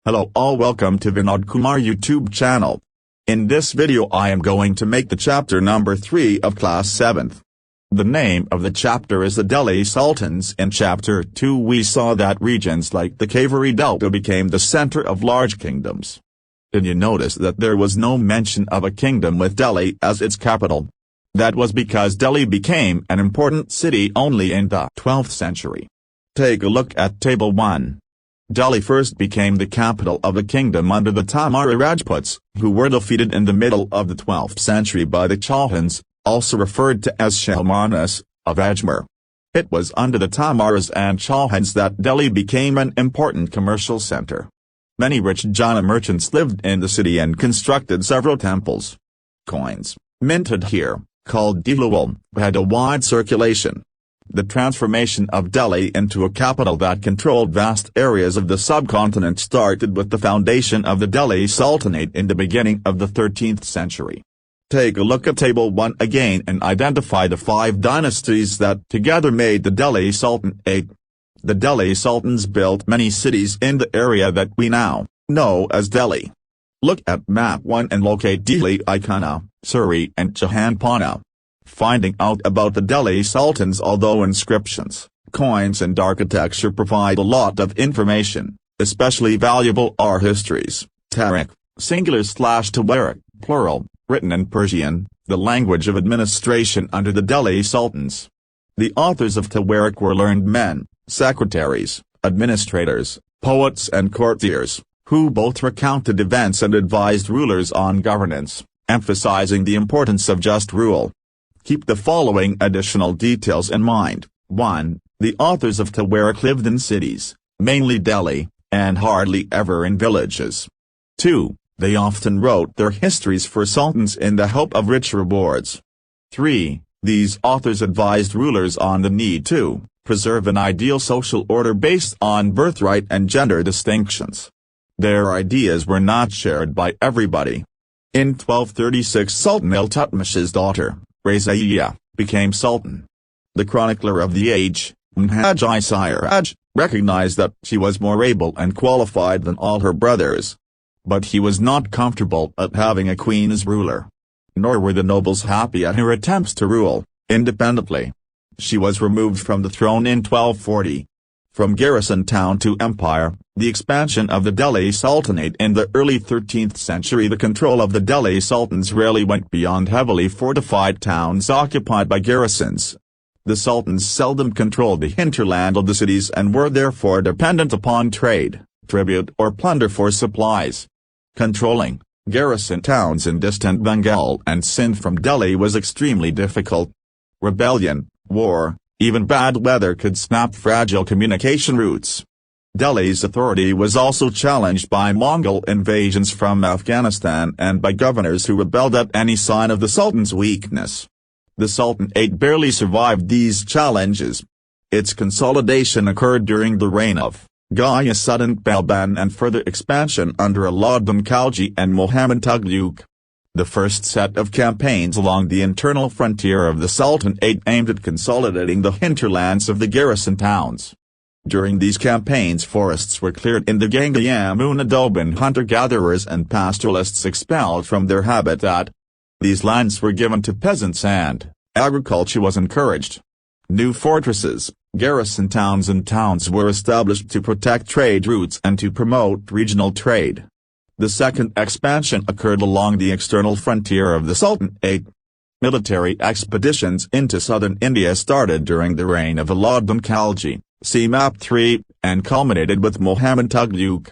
Hello all, welcome to Vinod Kumar YouTube channel. In this video I am going to make the chapter number 3 of class 7th. The name of the chapter is the Delhi Sultans. In chapter 2 we saw that regions like the Kaveri Delta became the center of large kingdoms. Did you notice that there was no mention of a kingdom with Delhi as its capital? That was because Delhi became an important city only in the 12th century. Take a look at table 1. Delhi first became the capital of a kingdom under the Tamara Rajputs, who were defeated in the middle of the 12th century by the Chauhans, also referred to as Shalmanas, of Ajmer. It was under the Tamaras and Chauhans that Delhi became an important commercial center. Many rich Jana merchants lived in the city and constructed several temples. Coins, minted here, called Diluwal, had a wide circulation. The transformation of Delhi into a capital that controlled vast areas of the subcontinent started with the foundation of the Delhi Sultanate in the beginning of the 13th century. Take a look at table 1 again and identify the 5 dynasties that together made the Delhi Sultanate. The Delhi Sultans built many cities in the area that we now know as Delhi. Look at map 1 and locate Delhi Ikana, Suri and Jahanpana. Finding out about the Delhi Sultans. Although inscriptions, coins and architecture provide a lot of information, especially valuable are histories, Tariq, singular/Tawarik, plural, written in Persian, the language of administration under the Delhi Sultans. The authors of Tawarik were learned men, secretaries, administrators, poets and courtiers, who both recounted events and advised rulers on governance, emphasizing the importance of just rule. Keep the following additional details in mind. 1. The authors of Tawarik lived in cities, mainly Delhi, and hardly ever in villages. 2. They often wrote their histories for sultans in the hope of rich rewards. 3. These authors advised rulers on the need to preserve an ideal social order based on birthright and gender distinctions. Their ideas were not shared by everybody. In 1236 Sultan Iltutmish's daughter, Razaiya, became sultan. The chronicler of the age, Mhaji Siraj, recognized that she was more able and qualified than all her brothers. But he was not comfortable at having a queen as ruler. Nor were the nobles happy at her attempts to rule independently. She was removed from the throne in 1240. From garrison town to empire, the expansion of the Delhi Sultanate in the early 13th century. The control of the Delhi Sultans rarely went beyond heavily fortified towns occupied by garrisons. The sultans seldom controlled the hinterland of the cities and were therefore dependent upon trade, tribute or plunder for supplies. Controlling garrison towns in distant Bengal and Sindh from Delhi was extremely difficult. Rebellion, war, even bad weather could snap fragile communication routes. Delhi's authority was also challenged by Mongol invasions from Afghanistan and by governors who rebelled at any sign of the Sultan's weakness. The Sultanate barely survived these challenges. Its consolidation occurred during the reign of Ghiyasuddin Balban and further expansion under Alauddin Khalji and Muhammad Tughlaq. The first set of campaigns along the internal frontier of the Sultanate aimed at consolidating the hinterlands of the garrison towns. During these campaigns forests were cleared in the Ganga Yamuna Doban, hunter-gatherers and pastoralists expelled from their habitat. These lands were given to peasants and agriculture was encouraged. New fortresses, garrison towns and towns were established to protect trade routes and to promote regional trade. The second expansion occurred along the external frontier of the Sultanate. Military expeditions into southern India started during the reign of Alauddin Khalji, see map 3, and culminated with Muhammad Tughlaq.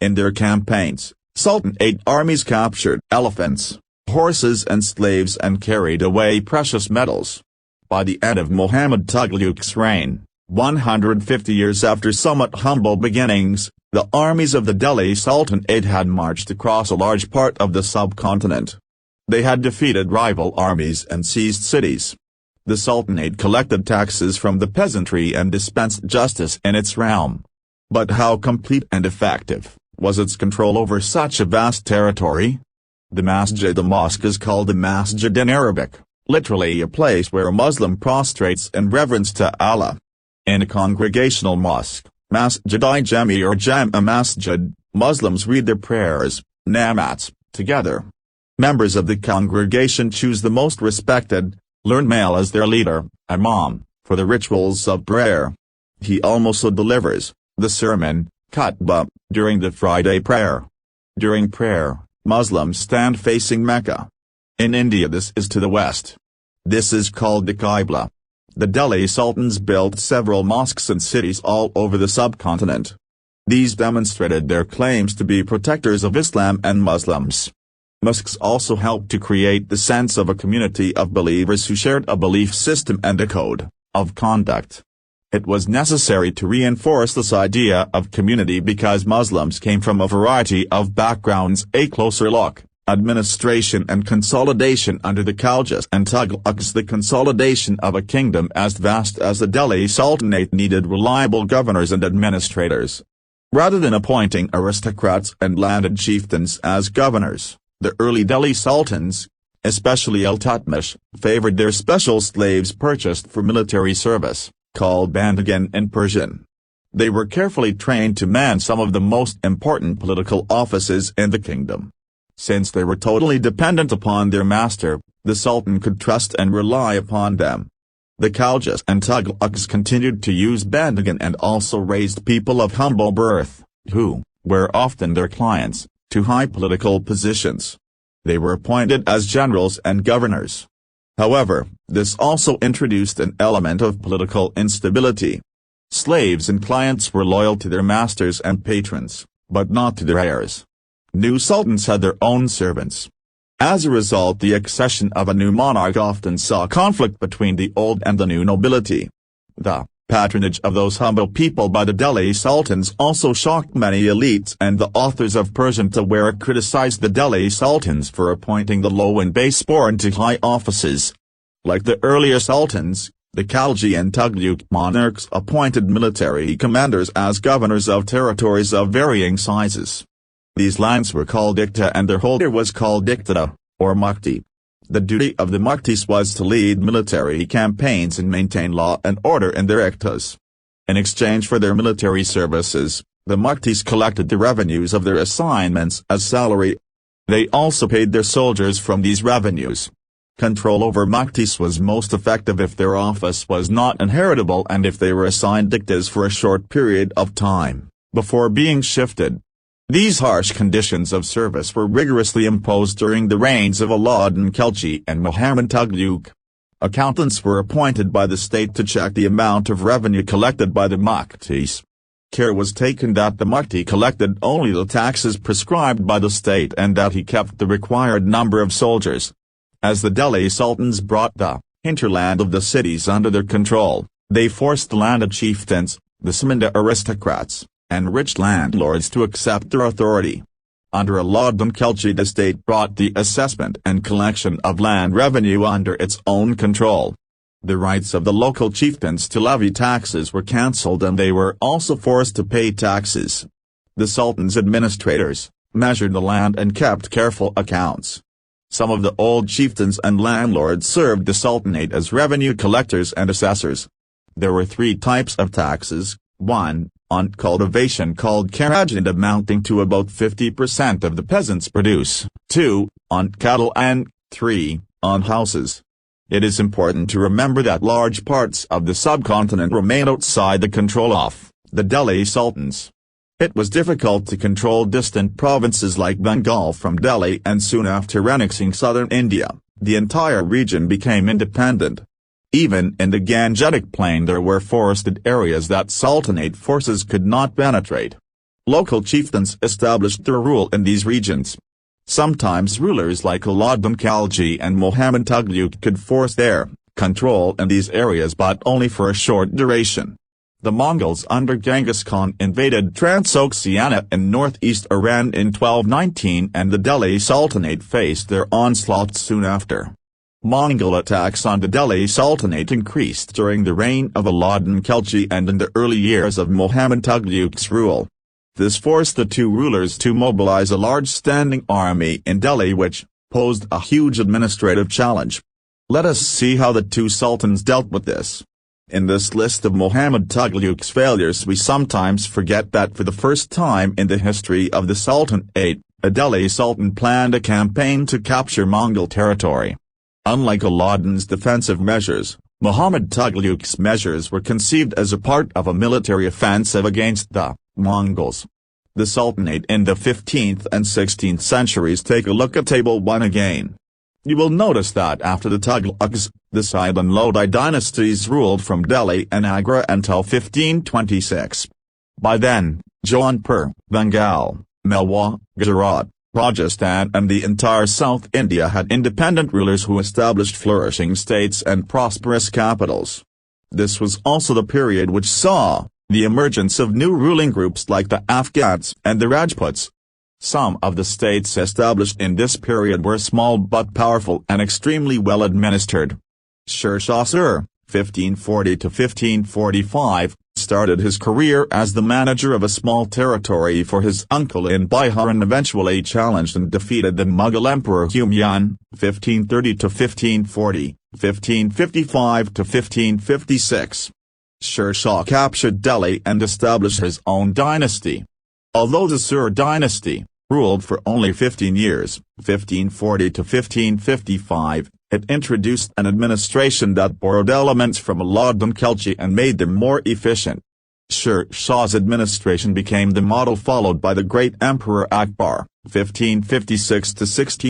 In their campaigns, Sultanate armies captured elephants, horses and slaves and carried away precious metals. By the end of Muhammad Tughlaq's reign, 150 years after somewhat humble beginnings, the armies of the Delhi Sultanate had marched across a large part of the subcontinent. They had defeated rival armies and seized cities. The Sultanate collected taxes from the peasantry and dispensed justice in its realm. But how complete and effective was its control over such a vast territory? The Masjid, the mosque, is called the Masjid in Arabic, literally a place where a Muslim prostrates in reverence to Allah. In a congregational mosque, Masjid-i-Jami or Jama Masjid, Muslims read their prayers, namaz, together. Members of the congregation choose the most respected, learned male as their leader, imam, for the rituals of prayer. He also delivers the sermon, khutbah, during the Friday prayer. During prayer, Muslims stand facing Mecca. In India this is to the west. This is called the Qibla. The Delhi Sultans built several mosques in cities all over the subcontinent. These demonstrated their claims to be protectors of Islam and Muslims. Mosques also helped to create the sense of a community of believers who shared a belief system and a code of conduct. It was necessary to reinforce this idea of community because Muslims came from a variety of backgrounds. A closer look: administration and consolidation under the Khaljas and Tughlaqs. The consolidation of a kingdom as vast as the Delhi Sultanate needed reliable governors and administrators. Rather than appointing aristocrats and landed chieftains as governors, the early Delhi Sultans, especially Iltutmish, favored their special slaves purchased for military service, called bandigan in Persian. They were carefully trained to man some of the most important political offices in the kingdom. Since they were totally dependent upon their master, the Sultan could trust and rely upon them. The Khaljas and Tughlaqs continued to use bandigan and also raised people of humble birth, who were often their clients, to high political positions. They were appointed as generals and governors. However, this also introduced an element of political instability. Slaves and clients were loyal to their masters and patrons, but not to their heirs. New sultans had their own servants. As a result, the accession of a new monarch often saw conflict between the old and the new nobility. The patronage of those humble people by the Delhi Sultans also shocked many elites, and the authors of Persian Tawara criticized the Delhi Sultans for appointing the low and base-born to high offices. Like the earlier sultans, the Khalji and Tughlaq monarchs appointed military commanders as governors of territories of varying sizes. These lands were called Iqta and their holder was called Iqtada, or Mukti. The duty of the Muktis was to lead military campaigns and maintain law and order in their Iqtas. In exchange for their military services, the Muktis collected the revenues of their assignments as salary. They also paid their soldiers from these revenues. Control over Muktis was most effective if their office was not inheritable and if they were assigned Iqtas for a short period of time, before being shifted. These harsh conditions of service were rigorously imposed during the reigns of Alauddin Khilji and Muhammad Tughlaq. Accountants were appointed by the state to check the amount of revenue collected by the Muktis. Care was taken that the Mukti collected only the taxes prescribed by the state and that he kept the required number of soldiers. As the Delhi Sultans brought the hinterland of the cities under their control, they forced the landed chieftains, the Saminda aristocrats, and rich landlords to accept their authority. Under Alauddin Khilji, the state brought the assessment and collection of land revenue under its own control. The rights of the local chieftains to levy taxes were cancelled and they were also forced to pay taxes. The Sultan's administrators measured the land and kept careful accounts. Some of the old chieftains and landlords served the Sultanate as revenue collectors and assessors. There were three types of taxes: 1. On cultivation called Karajand, amounting to about 50% of the peasants' produce, 2. On cattle, and 3. On houses. It is important to remember that large parts of the subcontinent remain outside the control of the Delhi Sultans. It was difficult to control distant provinces like Bengal from Delhi, and soon after annexing southern India, the entire region became independent. Even in the Gangetic Plain there were forested areas that Sultanate forces could not penetrate. Local chieftains established their rule in these regions. Sometimes rulers like Alauddin Khilji and Muhammad Tughlaq could force their control in these areas, but only for a short duration. The Mongols under Genghis Khan invaded Transoxiana in northeast Iran in 1219 and the Delhi Sultanate faced their onslaught soon after. Mongol attacks on the Delhi Sultanate increased during the reign of Alauddin Khilji and in the early years of Muhammad Tughlaq's rule. This forced the two rulers to mobilize a large standing army in Delhi, which posed a huge administrative challenge. Let us see how the two sultans dealt with this. In this list of Muhammad Tughlaq's failures we sometimes forget that for the first time in the history of the Sultanate, a Delhi Sultan planned a campaign to capture Mongol territory. Unlike Aladdin's defensive measures, Muhammad Tughlaq's measures were conceived as a part of a military offensive against the Mongols. The Sultanate in the 15th and 16th centuries. Take a look at Table 1 again. You will notice that after the Tughlaqs, the Sayyid and Lodi dynasties ruled from Delhi and Agra until 1526. By then, Jaunpur, Bengal, Malwa, Gujarat, Rajasthan and the entire South India had independent rulers who established flourishing states and prosperous capitals. This was also the period which saw the emergence of new ruling groups like the Afghans and the Rajputs. Some of the states established in this period were small but powerful and extremely well administered. Sher Shah Sur, 1540–1545, started his career as the manager of a small territory for his uncle in Bihar and eventually challenged and defeated the Mughal Emperor Humayun, 1530–1540, 1555–1556. Sher Shah captured Delhi and established his own dynasty. Although the Sur dynasty ruled for only 15 years, 1540–1555, it introduced an administration that borrowed elements from Aladdin Khilji and made them more efficient. Sher Shah's administration became the model followed by the great Emperor Akbar, 1556–16